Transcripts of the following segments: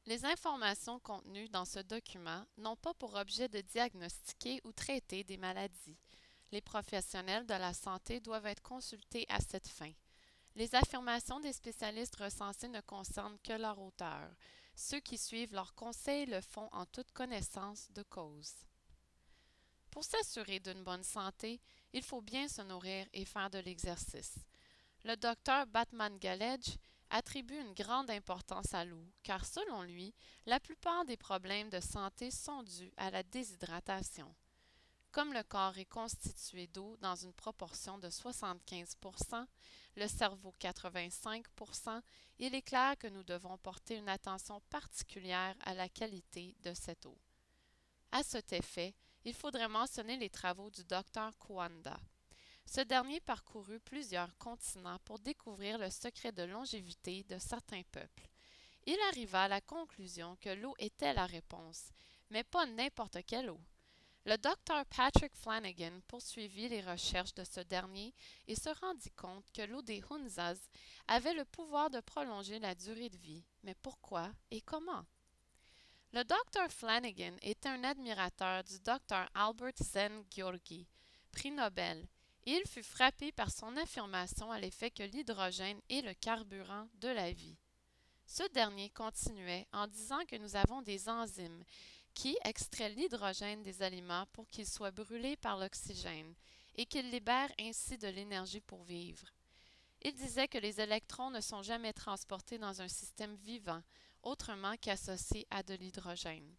Les informations contenues dans ce document n'ont pas pour objet de diagnostiquer ou traiter des maladies. Les professionnels de la santé doivent être consultés à cette fin. Les affirmations des spécialistes recensés ne concernent que leur auteur. Ceux qui suivent leurs conseils le font en toute connaissance de cause. Pour s'assurer d'une bonne santé, il faut bien se nourrir et faire de l'exercice. Le docteur Batman Galedge attribue une grande importance à l'eau, car selon lui, la plupart des problèmes de santé sont dus à la déshydratation. Comme le corps est constitué d'eau dans une proportion de 75%, le cerveau 85%, il est clair que nous devons porter une attention particulière à la qualité de cette eau. À cet effet, il faudrait mentionner les travaux du docteur Kuanda. Ce dernier parcourut plusieurs continents pour découvrir le secret de longévité de certains peuples. Il arriva à la conclusion que l'eau était la réponse, mais pas n'importe quelle eau. Le docteur Patrick Flanagan poursuivit les recherches de ce dernier et se rendit compte que l'eau des Hunzas avait le pouvoir de prolonger la durée de vie. Mais pourquoi et comment? Le docteur Flanagan était un admirateur du docteur Albert Szent-Györgyi, prix Nobel, et il fut frappé par son affirmation à l'effet que l'hydrogène est le carburant de la vie. Ce dernier continuait en disant que nous avons des enzymes qui extraient l'hydrogène des aliments pour qu'il soit brûlé par l'oxygène et qu'ils libèrent ainsi de l'énergie pour vivre. Il disait que les électrons ne sont jamais transportés dans un système vivant, autrement qu'associés à de l'hydrogène.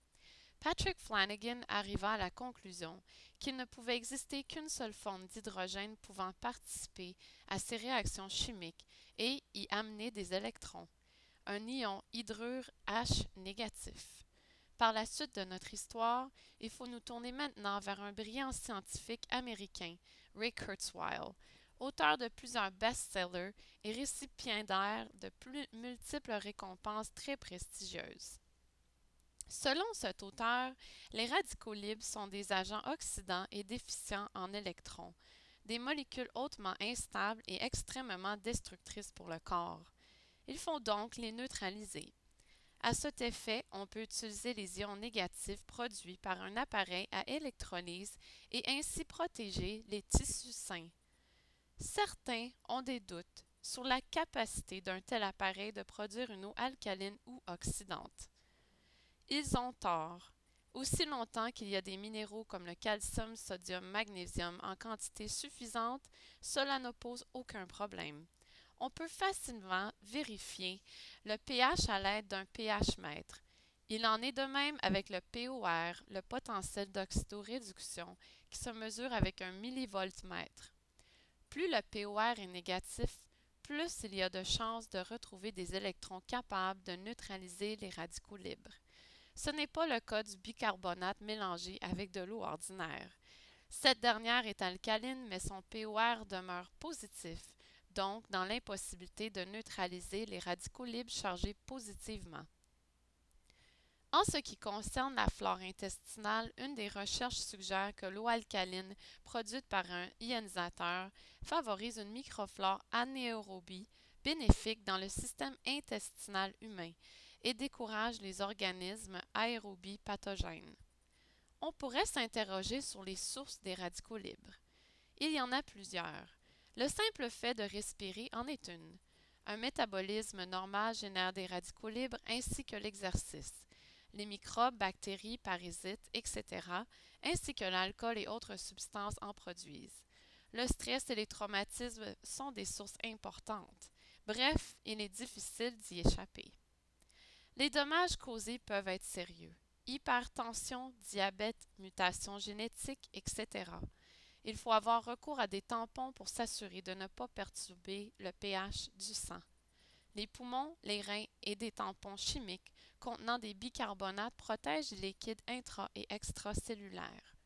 Patrick Flanagan arriva à la conclusion qu'il ne pouvait exister qu'une seule forme d'hydrogène pouvant participer à ces réactions chimiques et y amener des électrons, un ion hydrure H négatif. Par la suite de notre histoire, il faut nous tourner maintenant vers un brillant scientifique américain, Ray Kurzweil, auteur de plusieurs best-sellers et récipiendaire de multiples récompenses très prestigieuses. Selon cet auteur, les radicaux libres sont des agents oxydants et déficients en électrons, des molécules hautement instables et extrêmement destructrices pour le corps. Il faut donc les neutraliser. À cet effet, on peut utiliser les ions négatifs produits par un appareil à électrolyse et ainsi protéger les tissus sains. Certains ont des doutes sur la capacité d'un tel appareil de produire une eau alcaline ou oxydante. Ils ont tort. Aussi longtemps qu'il y a des minéraux comme le calcium, sodium, magnésium en quantité suffisante, cela ne pose aucun problème. On peut facilement vérifier le pH à l'aide d'un pH-mètre. Il en est de même avec le POR, le potentiel d'oxydoréduction, qui se mesure avec un millivoltmètre. Plus le POR est négatif, plus il y a de chances de retrouver des électrons capables de neutraliser les radicaux libres. Ce n'est pas le cas du bicarbonate mélangé avec de l'eau ordinaire. Cette dernière est alcaline, mais son POR demeure positif, donc dans l'impossibilité de neutraliser les radicaux libres chargés positivement. En ce qui concerne la flore intestinale, une des recherches suggère que l'eau alcaline produite par un ionisateur favorise une microflore anaérobie bénéfique dans le système intestinal humain et décourage les organismes aérobies pathogènes. On pourrait s'interroger sur les sources des radicaux libres. Il y en a plusieurs. Le simple fait de respirer en est une. Un métabolisme normal génère des radicaux libres ainsi que l'exercice. Les microbes, bactéries, parasites, etc., ainsi que l'alcool et autres substances en produisent. Le stress et les traumatismes sont des sources importantes. Bref, il est difficile d'y échapper. Les dommages causés peuvent être sérieux. Hypertension, diabète, mutations génétiques, etc. Il faut avoir recours à des tampons pour s'assurer de ne pas perturber le pH du sang. Les poumons, les reins et des tampons chimiques contenant des bicarbonates protègent les liquides intra- et extracellulaires.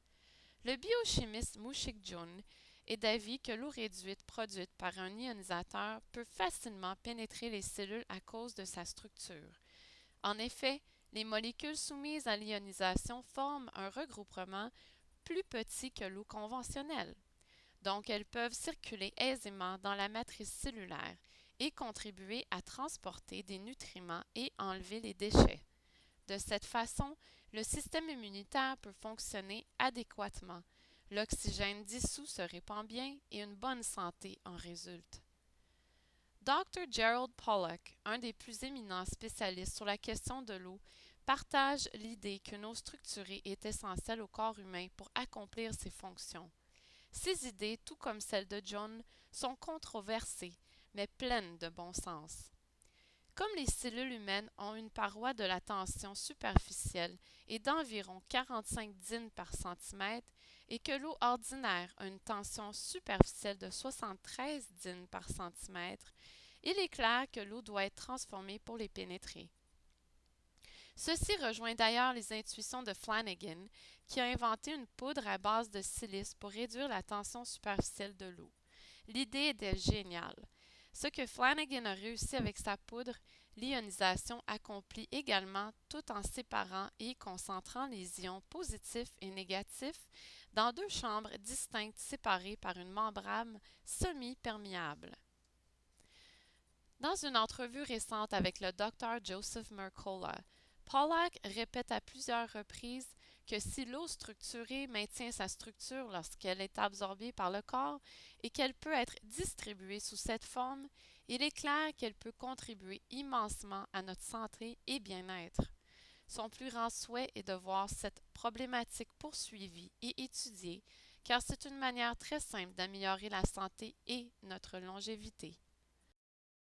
Le biochimiste Moushik Jun est d'avis que l'eau réduite produite par un ionisateur peut facilement pénétrer les cellules à cause de sa structure. En effet, les molécules soumises à l'ionisation forment un regroupement plus petit que l'eau conventionnelle. Donc, elles peuvent circuler aisément dans la matrice cellulaire et contribuer à transporter des nutriments et enlever les déchets. De cette façon, le système immunitaire peut fonctionner adéquatement. L'oxygène dissous se répand bien et une bonne santé en résulte. Dr. Gerald Pollack, un des plus éminents spécialistes sur la question de l'eau, partage l'idée qu'une eau structurée est essentielle au corps humain pour accomplir ses fonctions. Ces idées, tout comme celles de John, sont controversées, mais pleines de bon sens. Comme les cellules humaines ont une paroi de la tension superficielle et d'environ 45 dynes par centimètre et que l'eau ordinaire a une tension superficielle de 73 dynes par centimètre, il est clair que l'eau doit être transformée pour les pénétrer. Ceci rejoint d'ailleurs les intuitions de Flanagan, qui a inventé une poudre à base de silice pour réduire la tension superficielle de l'eau. L'idée était géniale. Ce que Flanagan a réussi avec sa poudre, l'ionisation accomplit également tout en séparant et concentrant les ions positifs et négatifs dans deux chambres distinctes séparées par une membrane semi-perméable. Dans une entrevue récente avec le Dr. Joseph Mercola, Pollack répète à plusieurs reprises que si l'eau structurée maintient sa structure lorsqu'elle est absorbée par le corps et qu'elle peut être distribuée sous cette forme, il est clair qu'elle peut contribuer immensement à notre santé et bien-être. Son plus grand souhait est de voir cette problématique poursuivie et étudiée, car c'est une manière très simple d'améliorer la santé et notre longévité.